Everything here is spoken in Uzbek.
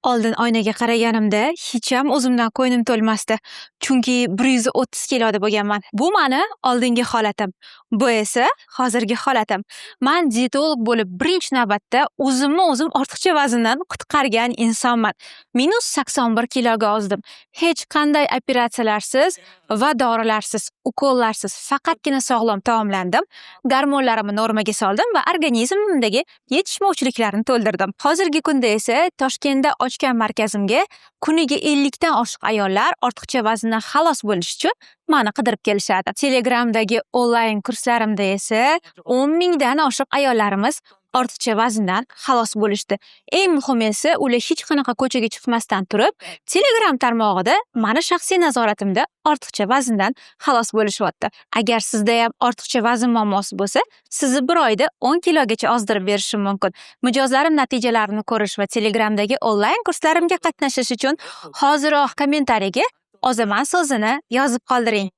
Oldin oynaga qaraganimda hech ham o'zimdan qo'ynim to'lmasdi. Chunki 130 kiloda bo'lganman. Bu mani oldingi holatim. Bu esa hozirgi holatim. Men dietolog bo'lib birinchi navbatda o'zimni o'zim ortiqcha vazndan qutqargan insonman. -81 kiloga ozdim. Hech qanday operatsiyalarsiz va dorilarsiz, ukollarsiz, faqatgina sog'lom taomlandim. Gormonlarimni normaga soldim va organizmimdagi yetishmovchiliklarni to'ldirdim. Hozirgi kunda esa Toshkentda ochgan markazimga kuniga 50 dan oshiq ayollar ortiqcha vazndan xalos bo'lish uchun meni qidirib kelishadi. Telegramdagi onlayn kurslarimda esa 10 mingdan oshiq ayollarimiz ortiqcha vazndan xalos bo'lishdi. Eng muhimi esa ular hech qanaqa ko'chaga chiqmasdan turib, Telegram tarmog'ida meni shaxsiy nazoratimda ortiqcha vazndan xalos bo'lishyapti. Agar sizda ham ortiqcha vazn muammosi bo'lsa, sizni bir oyda 10 kilogacha ozdirib berishim mumkin. Mijozlarim natijalarini ko'rish va Telegramdagi onlayn kurslarimga qatnashish uchun hoziroq kommentariyaga ozaman so'zini yozib qoldiring.